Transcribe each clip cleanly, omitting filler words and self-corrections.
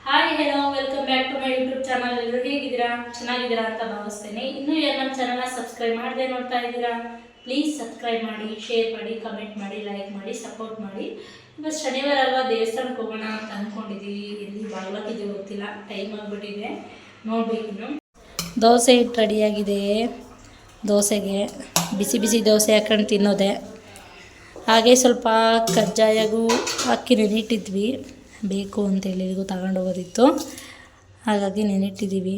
Hi hello welcome back to my YouTube channel. ಎಲ್ಲರೂ ಹೇಗಿದ್ದೀರಾ? ಚೆನ್ನಾಗಿದ್ದೀರಾ ಅಂತ ಭಾವಿಸ್ತೇನೆ. ಇನ್ನೂ ಯಾರು ನಮ್ಮ ಚಾನಲ್ನ ಸಬ್ಸ್ಕ್ರೈಬ್ ಮಾಡದೆ ನೋಡ್ತಾ ಇದ್ದೀರಾ, ಪ್ಲೀಸ್ ಸಬ್ಸ್ಕ್ರೈಬ್ ಮಾಡಿ, ಶೇರ್ ಮಾಡಿ, ಕಮೆಂಟ್ ಮಾಡಿ, ಲೈಕ್ ಮಾಡಿ, ಸಪೋರ್ಟ್ ಮಾಡಿ. ಇವತ್ತು ಶನಿವಾರ ಅಲ್ವಾ, ದೇವಸ್ಥಾನಕ್ಕೆ ಹೋಗೋಣ ಅಂತ ಅಂದ್ಕೊಂಡಿದ್ದೀವಿ. ಎಲ್ಲಿ ಬಾಗ್ಲಾಕಿದೆ ಗೊತ್ತಿಲ್ಲ, ಟೈಮ್ ಆಗಿಬಿಟ್ಟಿದೆ, ನೋಡಬೇಕಿನ್ನು. ದೋಸೆ ಹಿಟ್ಟು ರೆಡಿಯಾಗಿದೆ. ದೋಸೆಗೆ ಬಿಸಿ ಬಿಸಿ ದೋಸೆ ಹಾಕೊಂಡು ತಿನ್ನೋದೆ. ಹಾಗೆ ಸ್ವಲ್ಪ ಕಜ್ಜಾಯಗೂ ಅಕ್ಕಿ ನೆನಿಟ್ಟಿದ್ವಿ, ಬೇಕು ಅಂತೇಳಿ ಇಲ್ಲಿಗೂ ತಗೊಂಡೋಗೋದಿತ್ತು, ಹಾಗಾಗಿ ನೆನಿಟ್ಟಿದ್ದೀವಿ.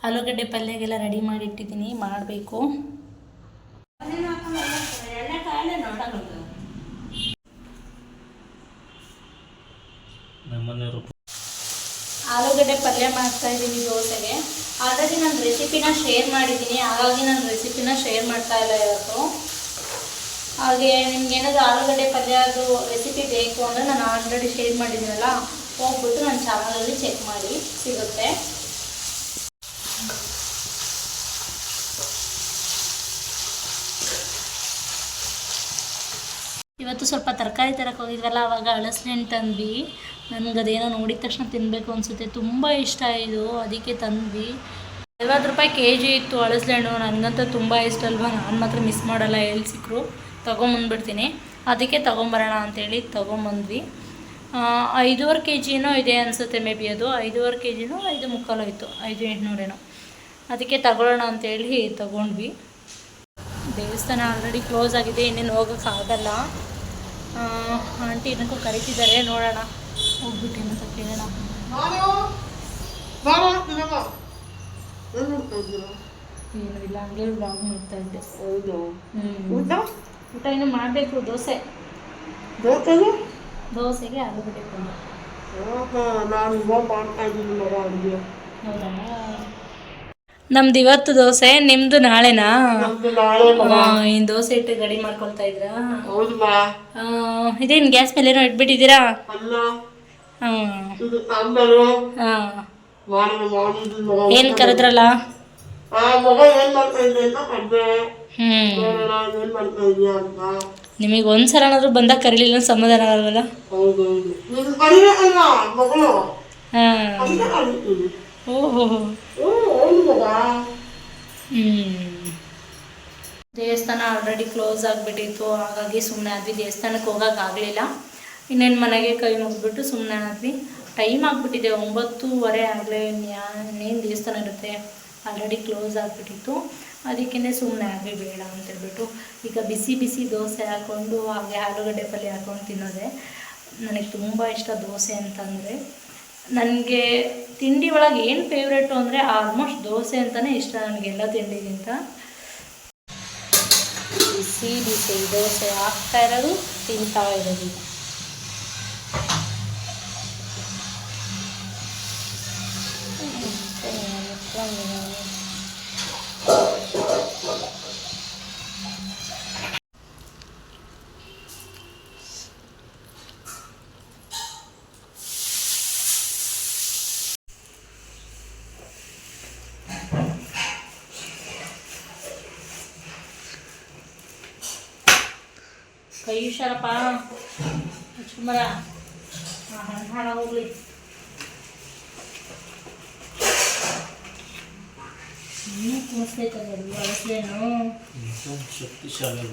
ಆಲೂಗಡ್ಡೆ ಪಲ್ಯಗೆಲ್ಲ ರೆಡಿ ಮಾಡಿಟ್ಟಿದ್ದೀನಿ, ಮಾಡಬೇಕು. ಆಲೂಗಡ್ಡೆ ಪಲ್ಯ ಮಾಡ್ತಾ ಇದ್ದೀನಿ ದೋಸೆಗೆ. ಆಲ್ರೆಡಿ ನಾನು ರೆಸಿಪಿನ ಶೇರ್ ಮಾಡಿದ್ದೀನಿ, ಹಾಗಾಗಿ ನಾನು ರೆಸಿಪಿನ ಶೇರ್ ಮಾಡ್ತಾ ಇಲ್ಲ ಇವತ್ತು. ಹಾಗೆ ನಿಮ್ಗೆ ಏನಾದರೂ ಆಲೂಗಡ್ಡೆ ಪಲ್ಯದು ರೆಸಿಪಿ ಬೇಕು ಅಂದರೆ ನಾನು ಆಲ್ರೆಡಿ ಶೇರ್ ಮಾಡಿದ್ದೀನಲ್ಲ, ಹೋಗ್ಬಿಟ್ಟು ನನ್ನ ಚಾನಲಲ್ಲಿ ಚೆಕ್ ಮಾಡಿ, ಸಿಗುತ್ತೆ. ಇವತ್ತು ಸ್ವಲ್ಪ ತರಕಾರಿ ತರಕ್ಕೆ ಹೋಗಿದ್ವಲ್ಲ, ಆವಾಗ ಹಳಸೆಹಣ್ಣು ತಂದ್ವಿ. ನನಗೆ ಅದೇನೋ ನೋಡಿದ ತಕ್ಷಣ ತಿನ್ನಬೇಕು ಅನಿಸುತ್ತೆ, ತುಂಬ ಇಷ್ಟ ಇದು, ಅದಕ್ಕೆ ತಂದ್ವಿ. 50 ರೂಪಾಯಿ kg ಇತ್ತು ಹಳಸೆಹಣ್ಣು. ನನಗಂತೂ ತುಂಬ ಇಷ್ಟ ಅಲ್ವಾ, ನಾನು ಮಾತ್ರ ಮಿಸ್ ಮಾಡಲ್ಲ, ಎಲ್ಲಿ ಸಿಕ್ಕರು ತೊಗೊಂಬಂದ್ಬಿಡ್ತೀನಿ. ಅದಕ್ಕೆ ತೊಗೊಂಬರೋಣ ಅಂಥೇಳಿ ತೊಗೊಂಬಂದ್ವಿ. 5.25 kg ಇದೆ ಅನಿಸುತ್ತೆ, ಮೇ ಬಿ ಅದು 5.25 kg 5.25 ಆಯಿತು, 5,800 ಏನೋ. ಅದಕ್ಕೆ ತಗೊಳ್ಳೋಣ ಅಂಥೇಳಿ ತೊಗೊಂಡ್ವಿ. ದೇವಸ್ಥಾನ ಆಲ್ರೆಡಿ ಕ್ಲೋಸ್ ಆಗಿದೆ, ಇನ್ನೇನು ಹೋಗೋಕ್ಕಾಗಲ್ಲ. ಆಂಟಿ ಏನಕ್ಕೂ ಕರೀತಿದ್ದಾರೆ, ನೋಡೋಣ, ಹೋಗ್ಬಿಟ್ಟು ಏನಂತ ಕೇಳೋಣ. ಏನು ಇಲ್ಲ, ಹಂಗೆ ಬ್ಲಾಗ್ ಮಾಡ್ತಾ ಇದ್ದೆ. ಊಟ ಇನ್ನೂ ಮಾಡಬೇಕು. ದೋಸೆಗೆ ಆಲೂಗಡ್ಡೆ ಪಲ್ಯ. ಹೌದಾ, ನಮ್ದು ಇವತ್ತು ದೋಸೆ, ನಿಮ್ದು ನಾಳೆನಾ? ಏನು ದೋಸೆ ಇಟ್ಟು ರೆಡಿ ಮಾಡ್ಕೊಳ್ತಾ ಇದ್ರಾ? ಇದೇನು ಗ್ಯಾಸ್ ಮೇಲೆ ಏನೋ ಇಟ್ಬಿಟ್ಟಿದ್ದೀರಾ? ಏನು ಕರೆದ್ರಲ್ಲ? ನಿಮಗೆ ಒಂದ್ಸಲನಾದ್ರೂ ಬಂದಾಗ ಕರೀಲಿಲ್ಲ ಸಮಾಧಾನ ಆಗಲ್ವಲ್ಲ? ಓಹೋ, ದೇವಸ್ಥಾನ ಆಲ್ರೆಡಿ ಕ್ಲೋಸ್ ಆಗಿಬಿಟ್ಟಿತ್ತು, ಹಾಗಾಗಿ ಸುಮ್ಮನೆ ಆದ್ವಿ. ದೇವಸ್ಥಾನಕ್ಕೆ ಹೋಗೋಕ್ಕಾಗಲಿಲ್ಲ. ಇನ್ನೇನು ಮನೆಗೆ ಕೈ ಮುಗಿದ್ಬಿಟ್ಟು ಸುಮ್ಮನೆ ಆದ್ವಿ. ಟೈಮ್ ಆಗಿಬಿಟ್ಟಿದೆ, 9:30 ಆಗಲೇ. ಇನ್ನೇನು ದೇವಸ್ಥಾನ ಇರುತ್ತೆ, ಆಲ್ರೆಡಿ ಕ್ಲೋಸ್ ಆಗಿಬಿಟ್ಟಿತ್ತು. ಅದಕ್ಕೇ ಸುಮ್ಮನೆ ಆಗಿ ಬೇಡ ಅಂತೇಳ್ಬಿಟ್ಟು ಈಗ ಬಿಸಿ ಬಿಸಿ ದೋಸೆ ಹಾಕ್ಕೊಂಡು, ಹಾಗೆ ಆಲೂಗಡ್ಡೆ ಪಲ್ಯ ಹಾಕ್ಕೊಂಡು ತಿನ್ನೋದೆ. ನನಗೆ ತುಂಬ ಇಷ್ಟ ದೋಸೆ ಅಂತಂದರೆ. ನನಗೆ ತಿಂಡಿ ಒಳಗೆ ಏನು ಫೇವ್ರೇಟು ಅಂದರೆ ಆಲ್ಮೋಸ್ಟ್ ದೋಸೆ ಅಂತಲೇ ಇಷ್ಟ ನನಗೆಲ್ಲ ತಿಂಡಿಗಿಂತ. ಬಿಸಿ ಬಿಸಿ ದೋಸೆ ಹಾಕ್ತಾ ಇರೋದು, ತಿಂತಾ ಇರೋದು. ಕೈ ಹುಷಾರಪ್ಪ, ಸುಮ್ಮರ ಹಾಳ ಹೋಗ್ಲಿ. ಇನ್ನೂ ಕೂಸ್ಲೈತಲ್ಲ ಅದು ಹಳಸೆಹಣ್ಣು, ಶಕ್ತಿಶಾಲಿ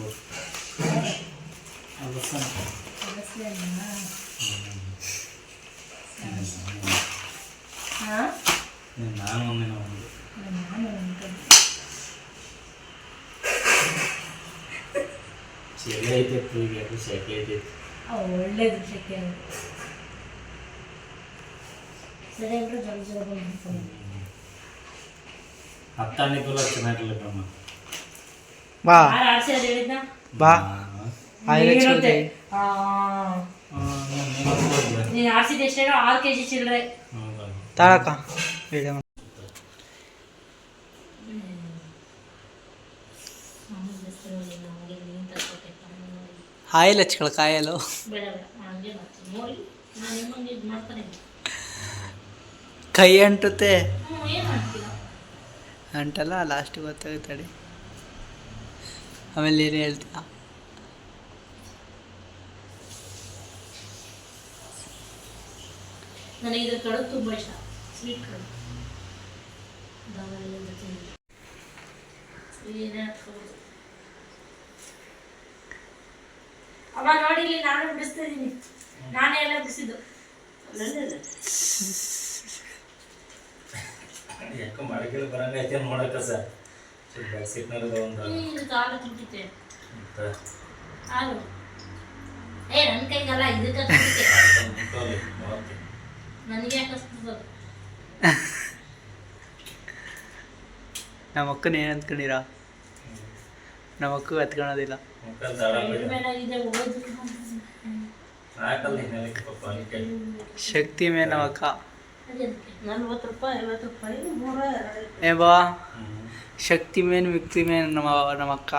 ಹಳಸೆಹಣ್ಣ. ಹಾಂ, ನಾನು ಒಳ್ಳೇದು ಶೆಕೆ ಸರಿ ಎಲ್ಲರೂ ಜಲ್ದಿ ಬಂದ್ಬಿಡ್ತೀನಿ. ಹತ್ತಾನಿಕಲ್ಲ ಚೆನ್ನಾಗಿಲ್ಲ ಕಮ್ಮ. ಬಾ ಆಡ್ಸೋದು ಹೇಳಿದ್ನ ಬಾ ನೀನು ಆಡ್ಸಿದ ಎಷ್ಟೇನೋ 6 kg ಚಿಲ್ಲರೆ ತಾಳಕ್ಕ. ಆಯಿಲ್ ಹಚ್ಕೊಳ, ಕಾಯಲು ಕೈ ಅಂಟುತ್ತೆ. ಅಂಟಲ್ಲ, ಲಾಸ್ಟಿಗೆ ಗೊತ್ತಾಗುತ್ತಡಿ. ಆಮೇಲೆ ಏನು ಹೇಳ್ತೀಯ? ನನಗೆ ಇದು ಕಡುಬು ತುಂಬ ಇಷ್ಟ, ಸ್ವೀಟ್ ಕಡುಬು. ಏನೇ ಹಾಕ್ಬೋದು ಅಮ್ಮ ನೋಡಿ, ಇಲ್ಲಿ ನಾನು ಬಿಡಿಸ್ತಾ ಇದ್ದೀನಿ, ನಾನೇ ಎಲ್ಲ ಬಿಡಿಸಿದ್ದು. ಯಾಕೆ ಮಳೆಗಿಲ್ಲ ಬರಂಗೈತೆ ನೋಡಕ್ಕ ಸರ್ ಸಿಟ್ನಾರದ ಒಂದು ಇದು ಕಾಲ ತುಟ್ಟಿತೆ ಹಾಲು. ನನ್ನ ಕೈಗಲ್ಲ, ಇದಕ್ಕೆ ನನಗೆ ಯಾಕೆ ಹಚ್ತದ? ನಮ್ಮ ಅಕ್ಕನ ಏನು ಅಂದ್ಕೊಂಡಿರಾ? ನಮ್ಮ ಅಕ್ಕ ಹತ್ಕೊಳೋದಿಲ್ಲ. ಶಕ್ತಿ ಮೇಲೆ ನಮ್ಮ ಅಕ್ಕ 40 ರೂಪಾಯಿ 50 ರೂಪಾಯಿ 100 ಏ ಬಾ ಶಕ್ತಿ ಮೇನ್ ಮಿಕ್ತಿ ಮೇನ್ ನಮ್ಮ ಅಕ್ಕ.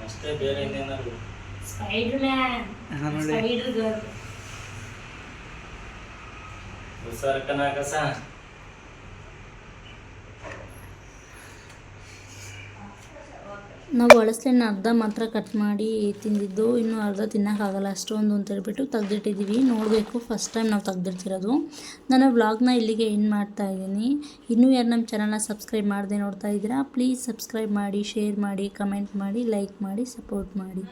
ಅಷ್ಟೇ ಬೇರೆ ಇನ್ನೇನಾದ್ರು ಸ್ಪೈಡರ್ ಮ್ಯಾನ್, ಸ್ಪೈಡರ್ ಗರ್ಲ್. ಹುಷಾರಕ್ಕನಾಗಸ ನಾವು ಹಳಸೆಹಣ್ಣು ಅರ್ಧ ಮಾತ್ರ ಕಟ್ ಮಾಡಿ ತಿಂದಿದ್ದು, ಇನ್ನೂ ಅರ್ಧ ತಿನ್ನೋಕ್ಕಾಗಲ್ಲ ಅಷ್ಟೊಂದು ಅಂತ ಹೇಳ್ಬಿಟ್ಟು ತೆಗ್ದಿಟ್ಟಿದ್ದೀವಿ. ನೋಡಬೇಕು, ಫಸ್ಟ್ ಟೈಮ್ ನಾವು ತೆಗ್ದಿರ್ತಿರೋದು. ನಾನು ವ್ಲಾಗ್ನ ಇಲ್ಲಿಗೆ ಎಂಡ್ ಮಾಡ್ತಾ ಇದ್ದೀನಿ. ಇನ್ನೂ ಯಾರು ನಮ್ಮ ಚಾನಲ್ನ ಸಬ್ಸ್ಕ್ರೈಬ್ ಮಾಡದೆ ನೋಡ್ತಾ ಇದ್ದೀರಾ, ಪ್ಲೀಸ್ ಸಬ್ಸ್ಕ್ರೈಬ್ ಮಾಡಿ, ಶೇರ್ ಮಾಡಿ, ಕಮೆಂಟ್ ಮಾಡಿ, ಲೈಕ್ ಮಾಡಿ, ಸಪೋರ್ಟ್ ಮಾಡಿ.